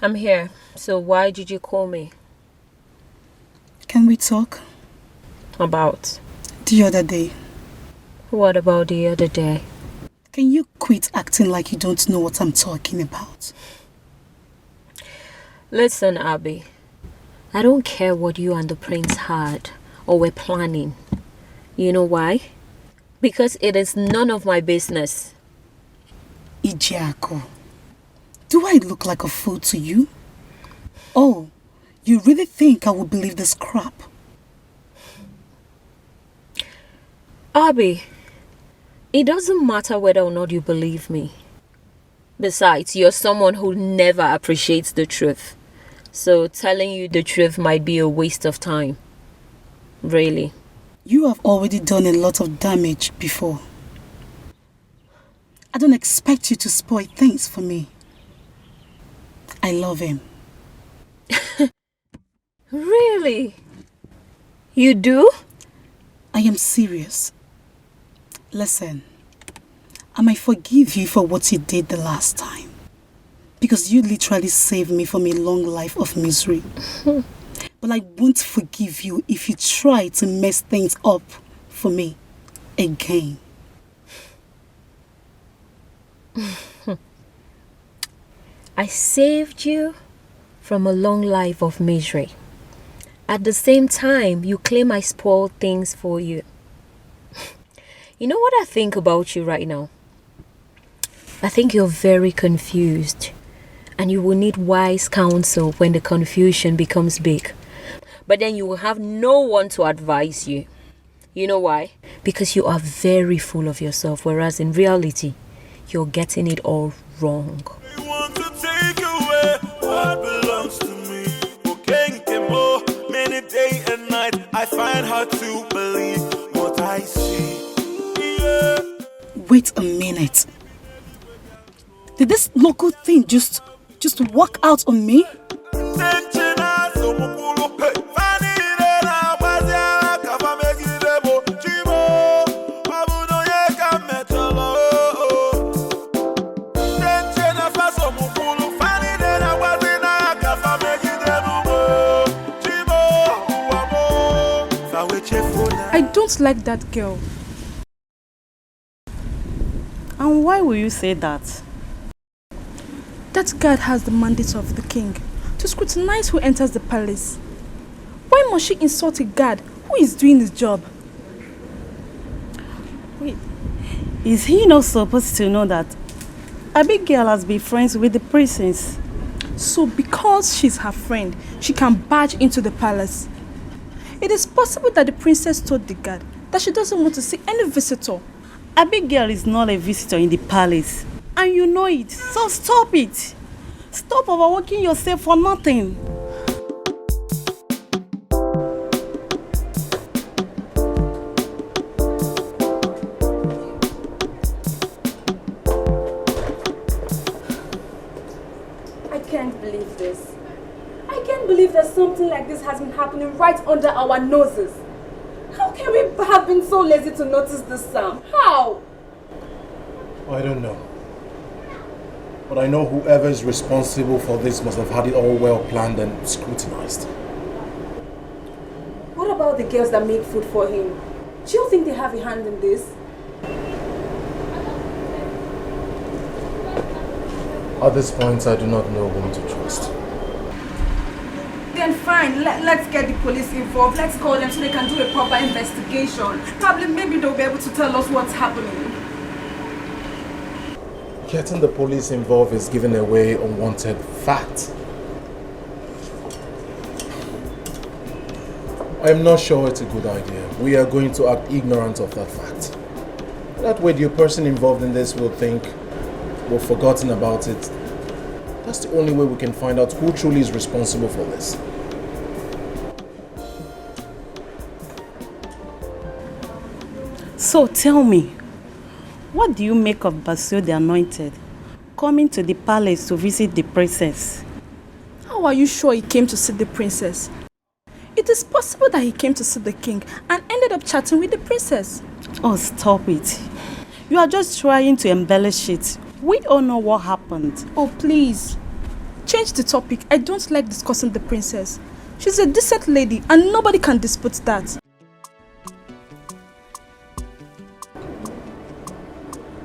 I'm here. So why did you call me? Can we talk? About? The other day. What about the other day? Can you quit acting like you don't know what I'm talking about? Listen, Abby. I don't care what you and the prince had or were planning. You know why? Because it is none of my business. Ugezu, do I look like a fool to you? Oh, you really think I would believe this crap? Abby, it doesn't matter whether or not you believe me. Besides, you're someone who never appreciates the truth. So telling you the truth might be a waste of time. Really. You have already done a lot of damage before. I don't expect you to spoil things for me. I love him. Really? You do? I am serious. Listen, I might forgive you for what you did the last time. Because you literally saved me from a long life of misery. But I won't forgive you if you try to mess things up for me again. I saved you from a long life of misery. At the same time, you claim I spoiled things for you. You know what I think about you right now? I think you're very confused. And you will need wise counsel when the confusion becomes big. But then you will have no one to advise you. You know why? Because you are very full of yourself, whereas in reality, you're getting it all wrong. They want to take away what belongs to me. Many day and night, I find hard to believe what I see. Yeah. Wait a minute. Did this local thing just walk out on me? I don't like that girl. And why will you say that? That guard has the mandate of the king to scrutinize who enters the palace. Why must she insult a guard who is doing his job? Wait, is he not supposed to know that Abigail has been friends with the princess? So because she's her friend, she can barge into the palace. It is possible that the princess told the guard that she doesn't want to see any visitor. Abigail is not a visitor in the palace. And you know it, so stop it. Stop overworking yourself for nothing. I can't believe this. I can't believe that something like this has been happening right under our noses. How can we have been so lazy to notice this, Sam? How? I don't know. But I know whoever is responsible for this must have had it all well planned and scrutinized. What about the girls that made food for him? Do you think they have a hand in this? At this point, I do not know whom to trust. Then fine, let's get the police involved. Let's call them so they can do a proper investigation. Probably maybe they'll be able to tell us what's happening. Getting the police involved is giving away unwanted facts. I'm not sure it's a good idea. We are going to act ignorant of that fact. That way the person involved in this will think we've forgotten about it. That's the only way we can find out who truly is responsible for this. So tell me, what do you make of Basio the Anointed coming to the palace to visit the princess? How are you sure he came to see the princess? It is possible that he came to see the king and ended up chatting with the princess. Oh, stop it. You are just trying to embellish it. We all know what happened. Oh, please. Change the topic. I don't like discussing the princess. She's a decent lady and nobody can dispute that.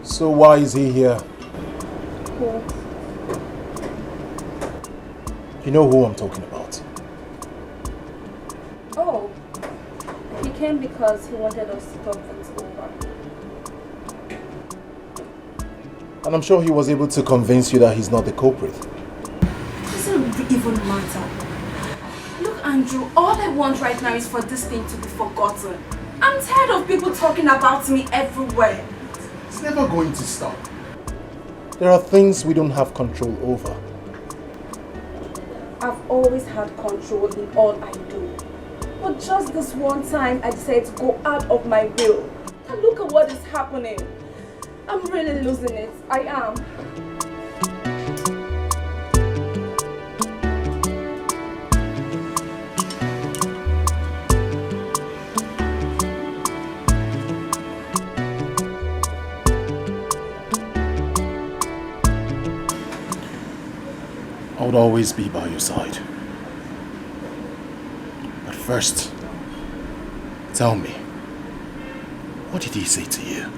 So why is he here? Cool. You know who I'm talking about. Oh, he came because he wanted us to talk things over. And I'm sure he was able to convince you that he's not the culprit. Doesn't even matter. Look, Andrew, all I want right now is for this thing to be forgotten. I'm tired of people talking about me everywhere. It's never going to stop. There are things we don't have control over. I've always had control in all I do. But just this one time, I decided to go out of my will. And look at what is happening. I'm really losing it. I am. I would always be by your side. But first, tell me, what did he say to you?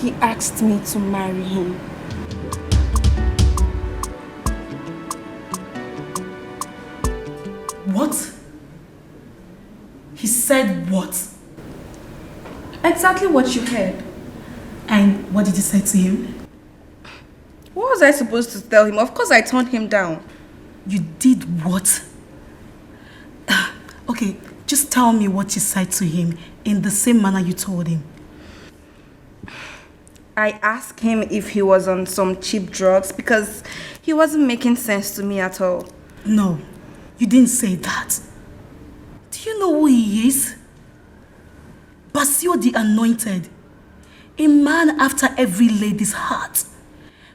He asked me to marry him. What? He said what? Exactly what you heard. And what did you say to him? What was I supposed to tell him? Of course I turned him down. You did what? Okay, just tell me what you said to him in the same manner you told him. I asked him if he was on some cheap drugs because he wasn't making sense to me at all. No, you didn't say that. Do you know who he is? Basio the Anointed. A man after every lady's heart.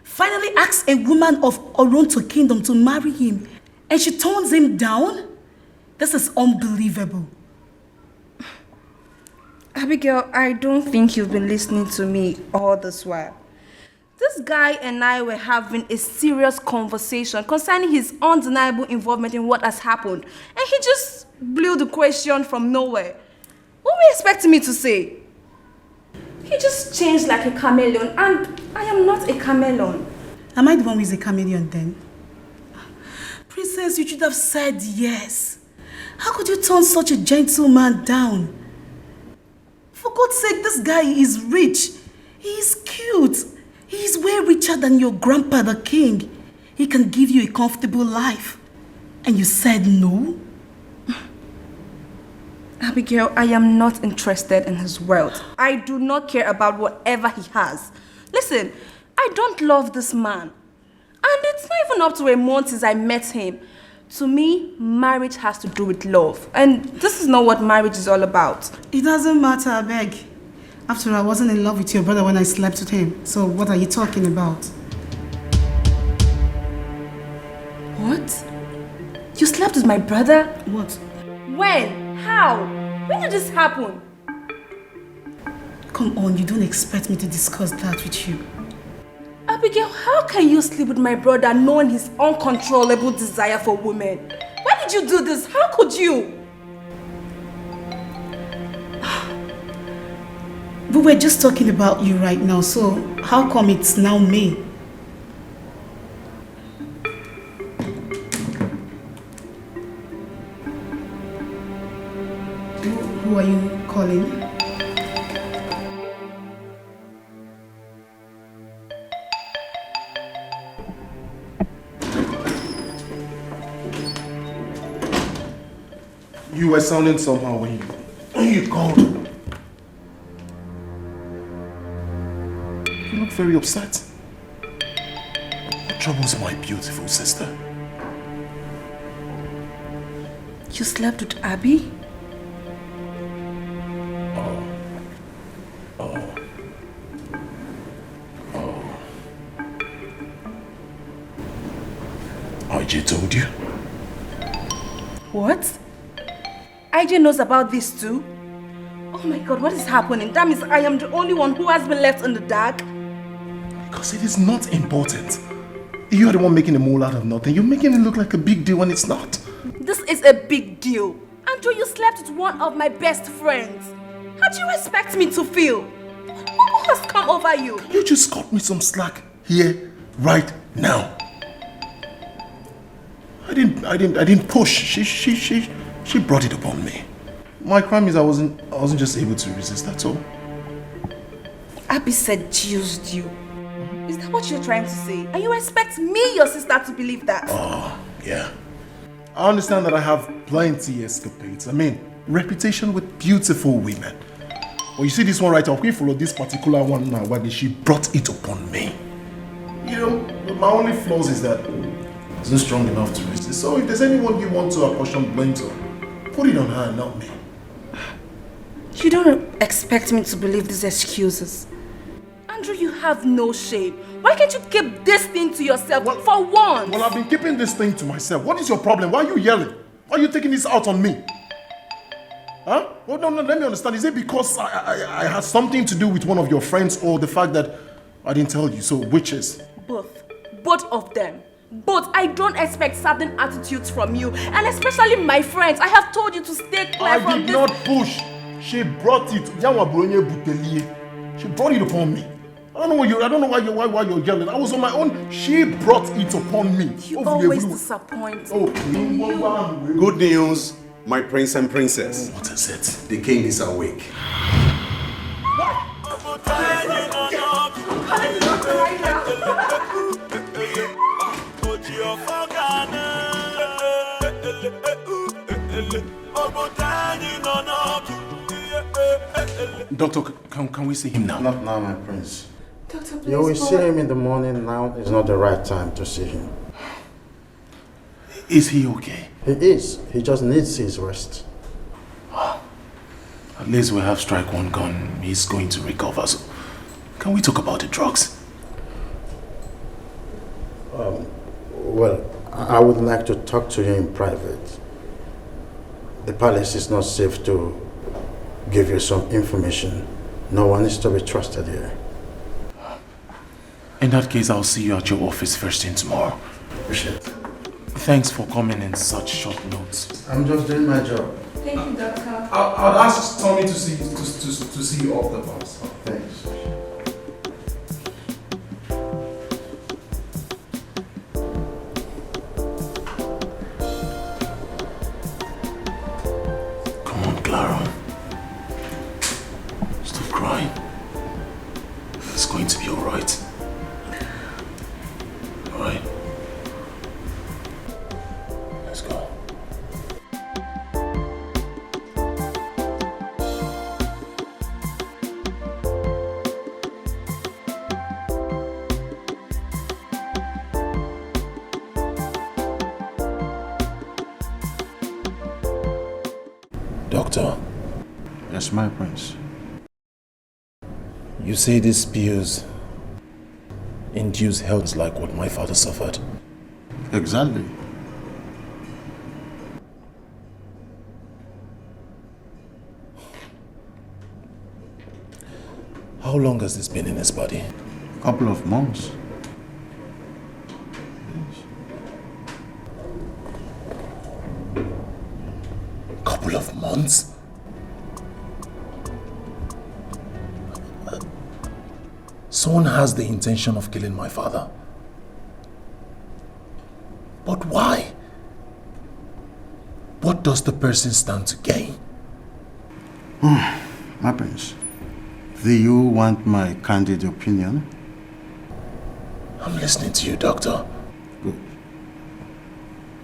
Finally asks a woman of Oronto Kingdom to marry him and she turns him down? This is unbelievable. Abigail, I don't think you've been listening to me all this while. This guy and I were having a serious conversation concerning his undeniable involvement in what has happened. And he just blew the question from nowhere. What were you expecting me to say? He just changed like a chameleon, and I am not a chameleon. Am I the one who is a chameleon then? Princess, you should have said yes. How could you turn such a gentleman down? For God's sake, this guy is rich. He is cute. He is way richer than your grandpa, the king. He can give you a comfortable life. And you said no? Abigail, I am not interested in his wealth. I do not care about whatever he has. Listen, I don't love this man. And it's not even up to a month since I met him. To me, marriage has to do with love. And this is not what marriage is all about. It doesn't matter, I beg. After all, I wasn't in love with your brother when I slept with him. So what are you talking about? What? You slept with my brother? What? When? How? When did this happen? Come on, you don't expect me to discuss that with you. Abigail, how can you sleep with my brother knowing his uncontrollable desire for women? Why did you do this? How could you? But we're just talking about you right now, so how come it's now me? Who are you calling? You were sounding somehow when you called. You look very upset. What troubles my beautiful sister? You slept with Abby? IJ told you? What? IJ knows about this too? Oh my God, what is happening? That means I am the only one who has been left in the dark? Because it is not important. You're the one making a mole out of nothing. You're making it look like a big deal when it's not. This is a big deal. Andrew, you slept with one of my best friends. How do you expect me to feel? What has come over you? You just cut me some slack here, right now. I didn't push. She brought it upon me. My crime is I wasn't just able to resist, that's all. Abby seduced you. Is that what you're trying to say? And you expect me, your sister, to believe that? Oh, yeah. I understand that I have plenty escapades. I mean, reputation with beautiful women. Well, you see this one right now, we follow this particular one now, where she brought it upon me. You know, my only flaws is that I wasn't strong enough to resist. So if there's anyone you want to apportion blame to, put it on her, not me. You don't expect me to believe these excuses. Andrew, you have no shame. Why can't you keep this thing to yourself for once? Well, I've been keeping this thing to myself. What is your problem? Why are you yelling? Why are you taking this out on me? Huh? Well, no, let me understand. Is it because I had something to do with one of your friends, or the fact that I didn't tell you? So, which is? Both. Both of them. Both. I don't expect certain attitudes from you. And especially my friends. I have told you to stay clear from this. I did not push. She brought it. She brought it upon me. I don't know why you're yelling. I was on my own. She brought it upon me. You always disappoint. Good news, my prince and princess. What is it? The king is awake. Doctor, can we see him now? Not now, my prince. Doctor, please. You will see him in the morning. Now is not the right time to see him. Is he okay? He is. He just needs his rest. At least we have strike one gun. He's going to recover. So can we talk about the drugs? Well, I would like to talk to you in private. The palace is not safe to give you some information. No one is to be trusted here. In that case, I'll see you at your office first thing tomorrow. Appreciate it. Thanks for coming in such short notes. I'm just doing my job. Thank you, Doctor. I'll ask Tommy to see you off the bus. Thanks. Come on, Clara. Stop crying. It's going to be alright. Alright? Let's go. Doctor, Yes, my prince. you say these pills induce health like what my father suffered. Exactly. How long has this been in his body? Couple of months. Couple of months? Someone has the intention of killing my father. But why? What does the person stand to gain? My prince, do you want my candid opinion? I'm listening to you, Doctor. Good.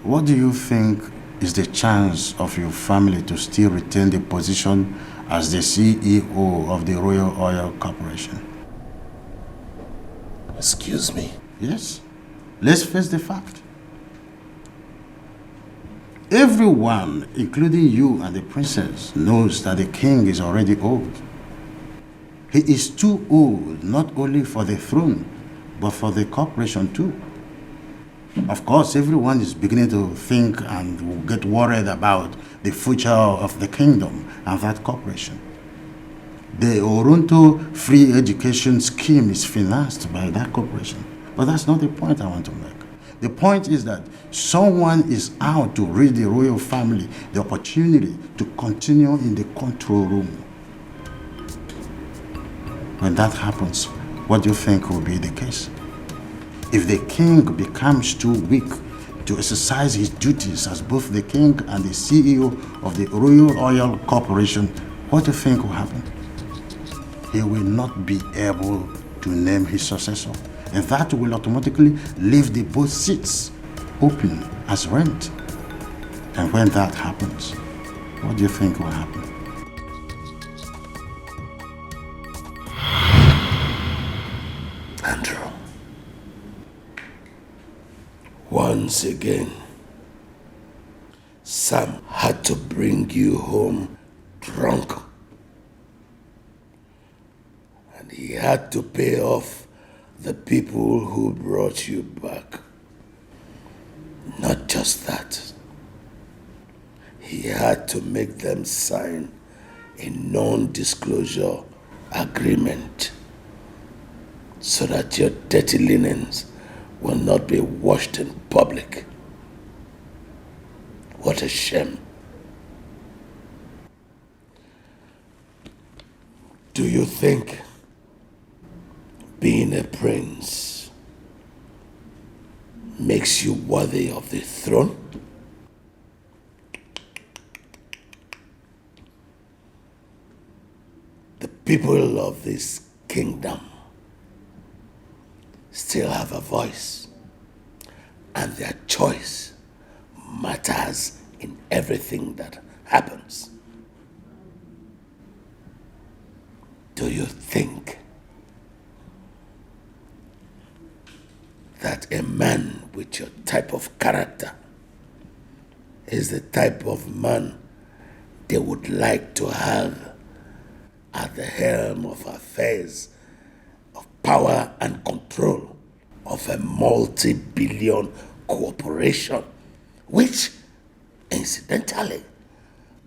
What do you think is the chance of your family to still retain the position as the CEO of the Royal Oil Corporation? Excuse me? Yes. Let's face the fact. Everyone, including you and the princess, knows that the king is already old. He is too old, not only for the throne, but for the corporation too. Of course, everyone is beginning to think and will get worried about the future of the kingdom and that corporation. The Oronto free education scheme is financed by that corporation. But that's not the point I want to make. The point is that someone is out to rid the royal family the opportunity to continue in the control room. When that happens, what do you think will be the case? If the king becomes too weak to exercise his duties as both the king and the CEO of the Royal Oil Corporation, what do you think will happen? He will not be able to name his successor, and that will automatically leave the both seats open as rent. And when that happens, what do you think will happen? Andrew, once again, Sam had to bring you home drunk. And he had to pay off the people who brought you back. Not just that. He had to make them sign a non-disclosure agreement so that your dirty linens will not be washed in public. What a shame. Do you think being a prince makes you worthy of the throne? The people of this kingdom still have a voice, and their choice matters in everything that happens. Do you think that a man with your type of character is the type of man they would like to have at the helm of affairs of power and control of a multi-billion corporation, which incidentally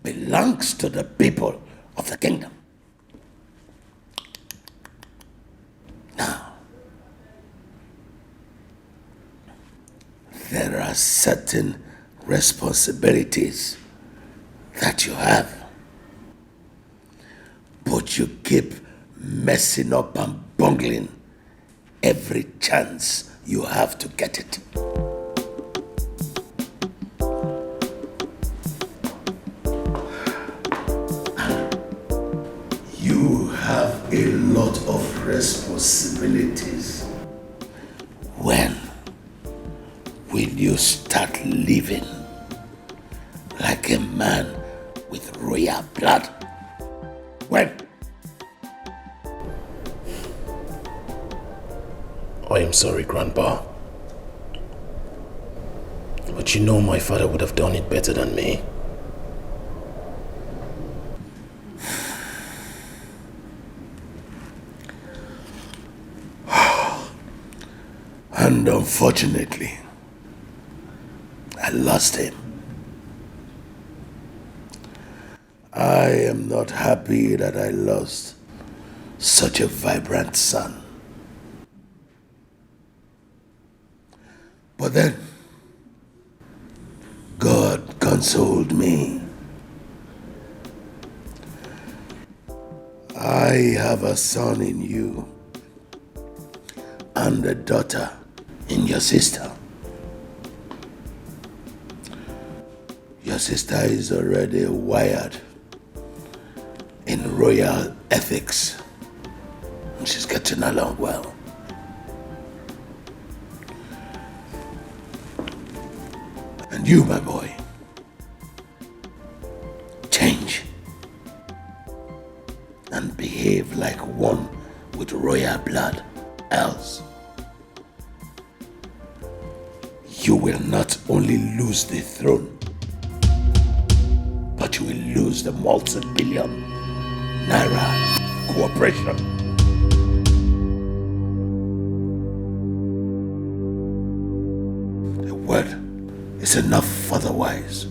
belongs to the people of the kingdom? Now, there are certain responsibilities that you have, but you keep messing up and bungling every chance you have to get it. You have a lot of responsibilities. When will you start living like a man with royal blood? When? I am sorry, Grandpa. But you know my father would have done it better than me. And unfortunately, I lost him. I am not happy that I lost such a vibrant son. But then, God consoled me. I have a son in you and a daughter in your sister. Your sister is already wired in royal ethics. She's getting along well. And you, my boy, change and behave like one with royal blood. Else, you will not only lose the throne, but you will lose the multi-billion naira corporation. The word is enough otherwise.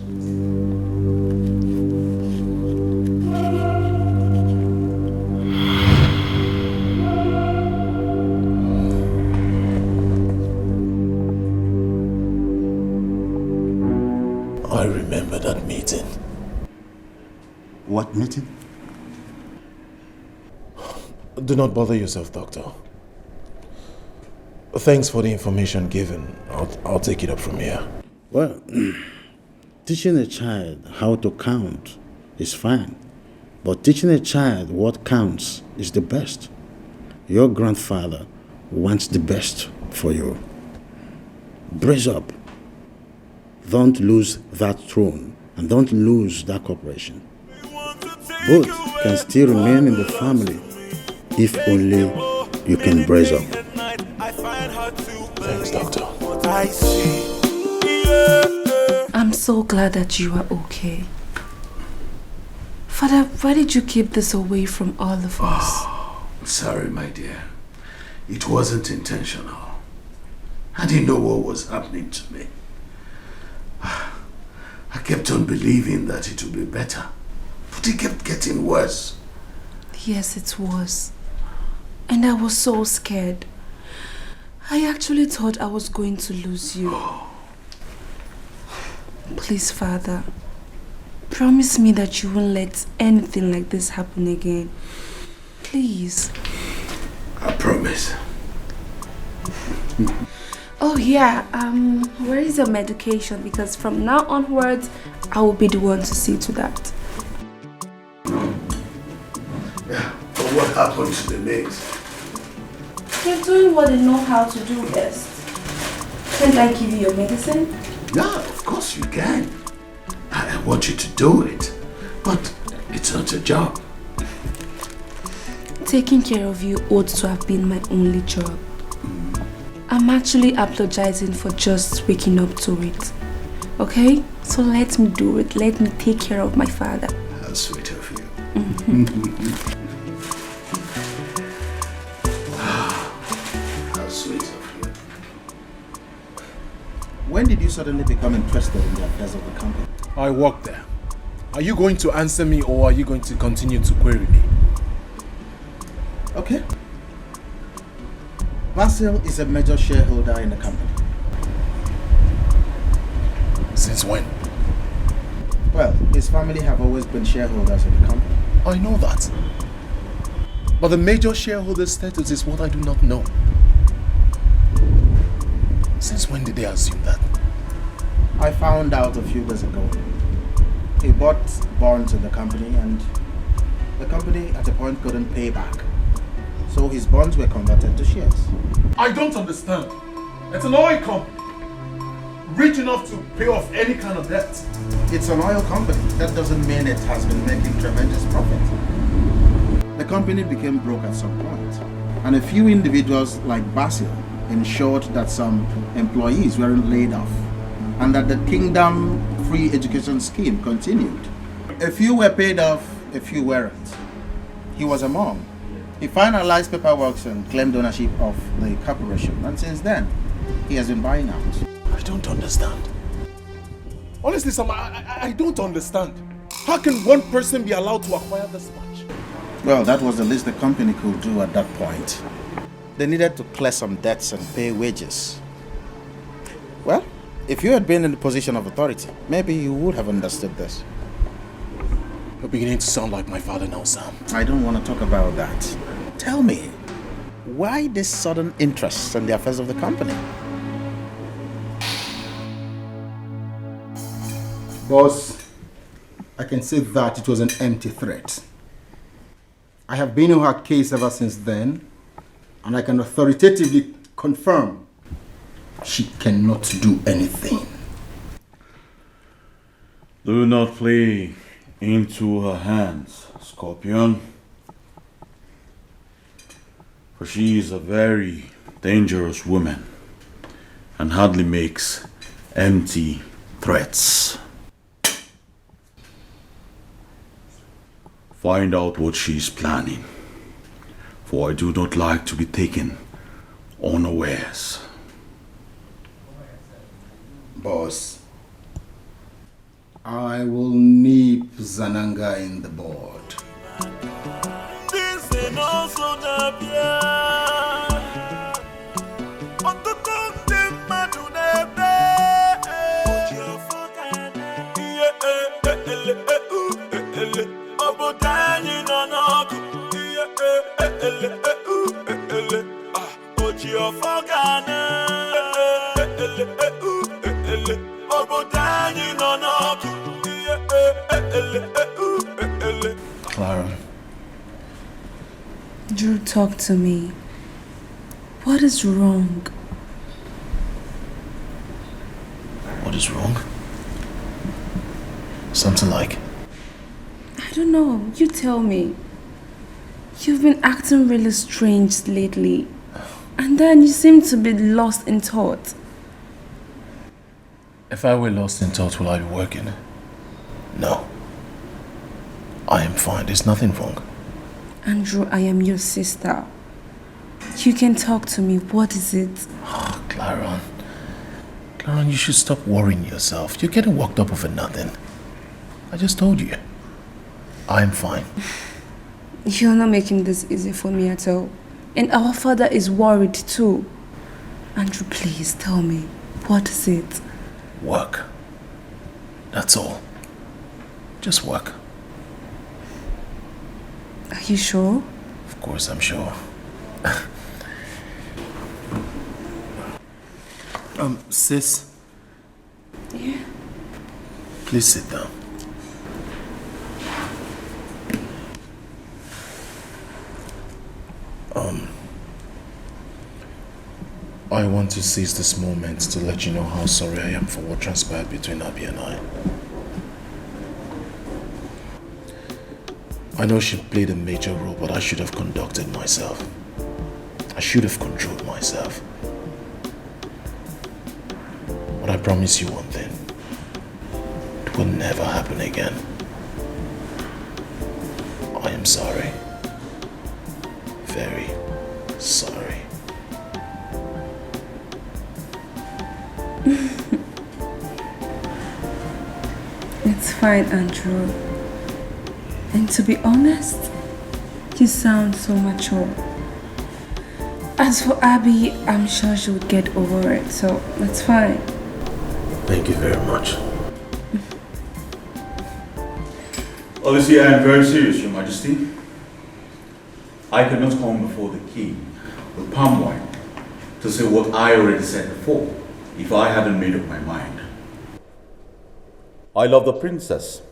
what meeting? Do not bother yourself, Doctor. Thanks for the information given. I'll take it up from here. Well, teaching a child how to count is fine. But teaching a child what counts is the best. Your grandfather wants the best for you. Brace up. Don't lose that throne and don't lose that corporation. Both can still remain in the family if only you can brace up. Thanks, Doctor. I'm so glad that you are okay. Father, why did you keep this away from all of us? Sorry, my dear. It wasn't intentional. I didn't know what was happening to me. I kept on believing that it would be better, but it kept getting worse. Yes, it was. And I was so scared. I actually thought I was going to lose you. Please, Father, promise me that you won't let anything like this happen again. Please. I promise. Oh yeah, where is your medication? Because from now onwards, I will be the one to see to that. Yeah, but what happened to the maids? They're doing what they know how to do best. Can't I give you your medicine? Yeah, of course you can. I want you to do it, but it's not a job. Taking care of you ought to have been my only job. I'm actually apologizing for just waking up to it. Okay? So let me do it. Let me take care of my father. How sweet of you. How sweet of you. When did you suddenly become interested in the affairs of the company? I work there. Are you going to answer me or are you going to continue to query me? Okay. Basil is a major shareholder in the company. Since when? Well, his family have always been shareholders in the company. I know that. But the major shareholder status is what I do not know. Since when did they assume that? I found out a few days ago. He bought bonds in the company and the company at a point couldn't pay back. So his bonds were converted to shares. I don't understand. It's an oil company. Rich enough to pay off any kind of debt. It's an oil company. That doesn't mean it has been making tremendous profit. The company became broke at some point, and a few individuals like Basil ensured that some employees weren't laid off and that the Kingdom Free Education Scheme continued. A few were paid off, a few weren't. He was among. He finalized paperwork and claimed ownership of the corporation, and since then, he has been buying out. I don't understand. Honestly, Sam, I don't understand. How can one person be allowed to acquire this much? Well, that was the least the company could do at that point. They needed to clear some debts and pay wages. Well, if you had been in the position of authority, maybe you would have understood this. You're beginning to sound like my father now, Sam. I don't want to talk about that. Tell me, why this sudden interest in the affairs of the company? Boss, I can say that it was an empty threat. I have been in her case ever since then, and I can authoritatively confirm she cannot do anything. Do not play into her hands, Scorpion. For she is a very dangerous woman and hardly makes empty threats. Find out what she is planning, for I do not like to be taken unawares. Boss, I will nip Zananga in the bud. Drew, talk to me. What is wrong? What is wrong? Something like? I don't know. You tell me. You've been acting really strange lately. And then you seem to be lost in thought. If I were lost in thought, will I be working? No. I am fine. There's nothing wrong. Andrew, I am your sister. You can talk to me. What is it? Oh, Claron. Claron, you should stop worrying yourself. You're getting worked up over nothing. I just told you. I'm fine. You're not making this easy for me at all. And our father is worried too. Andrew, please tell me. What is it? Work. That's all. Just work. Are you sure? Of course I'm sure. Sis? Yeah? Please sit down. I want to seize this moment to let you know how sorry I am for what transpired between Abby and I. I know she played a major role, but I should have conducted myself. I should have controlled myself. But I promise you one thing. It will never happen again. I am sorry. Very sorry. It's fine, Andrew. And to be honest, you sound so mature. As for Abby, I'm sure she would get over it, so that's fine. Thank you very much. Obviously, I am very serious, Your Majesty. I cannot come before the king with palm wine to say what I already said before, if I haven't made up my mind. I love the princess.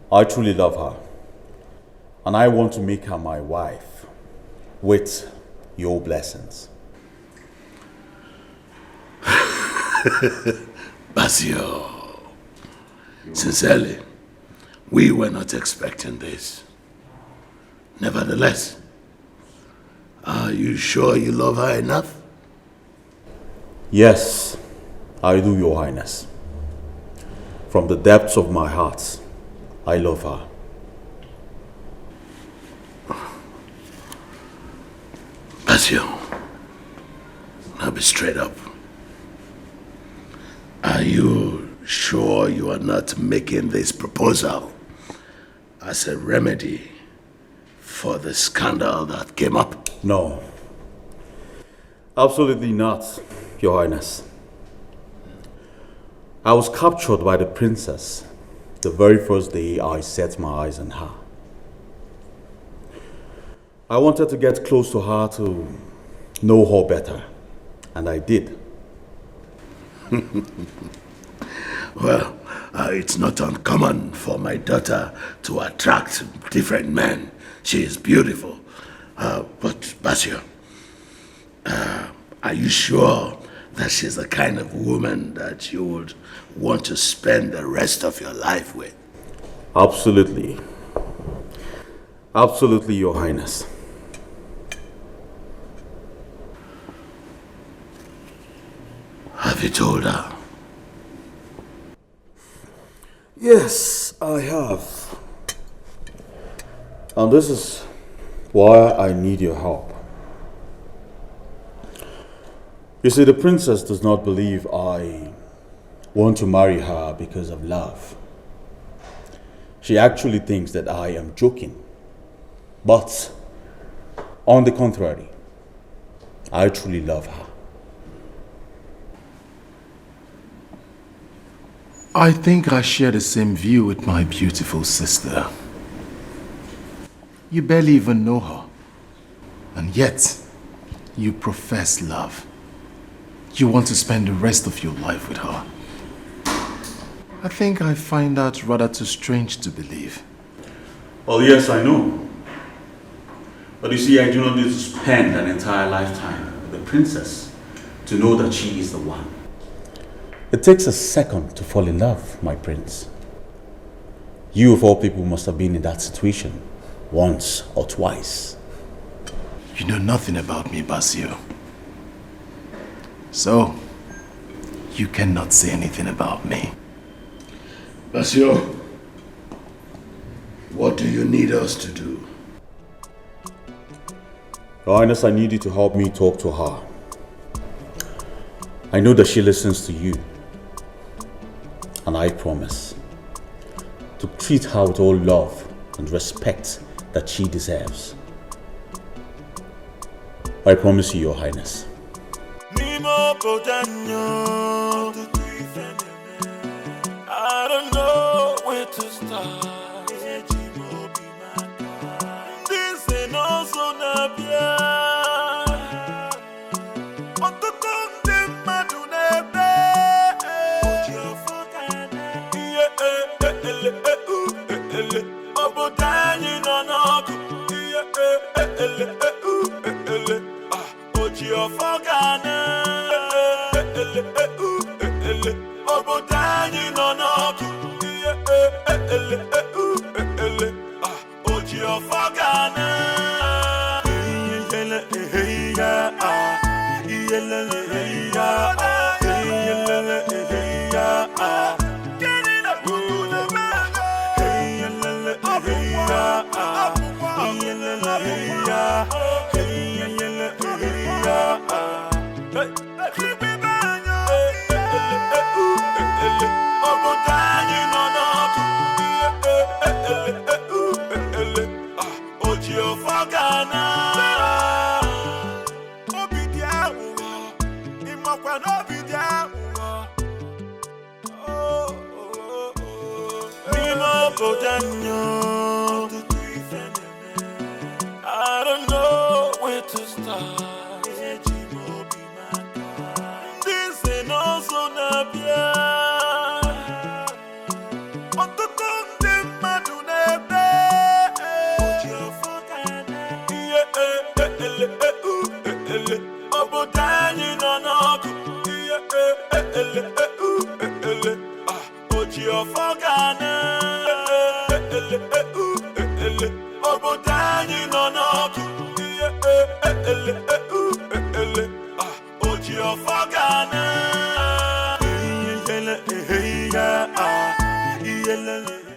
I truly love her. And I want to make her my wife with your blessings. Basio, sincerely, we were not expecting this. Nevertheless, are you sure you love her enough? Yes, I do, Your Highness. From the depths of my heart, I love her. Basio, now be straight up. Are you sure you are not making this proposal as a remedy for the scandal that came up? No. Absolutely not, Your Highness. I was captured by the princess the very first day I set my eyes on her. I wanted to get close to her to know her better, and I did. Well, it's not uncommon for my daughter to attract different men. She is beautiful. But Basio, are you sure that she's the kind of woman that you would want to spend the rest of your life with? Absolutely. Absolutely, Your Highness. Have you told her? Yes, I have. And this is why I need your help. You see, the princess does not believe I want to marry her because of love. She actually thinks that I am joking. But, on the contrary, I truly love her. I think I share the same view with my beautiful sister. You barely even know her, and yet you profess love. You want to spend the rest of your life with her. I think I find that rather too strange to believe. Well, yes, I know. But you see, I do not need to spend an entire lifetime with the princess to know that she is the one. It takes a second to fall in love, my prince. You of all people must have been in that situation once or twice. You know nothing about me, Basil. So, you cannot say anything about me. Basil, what do you need us to do? Your Highness, I need you to help me talk to her. I know that she listens to you. And I promise to treat her with all love and respect that she deserves. I promise you, Your Highness. I don't know where to start. This ain't also Nabia. I don't know where to start. This ain't also Nabia. Obodani no no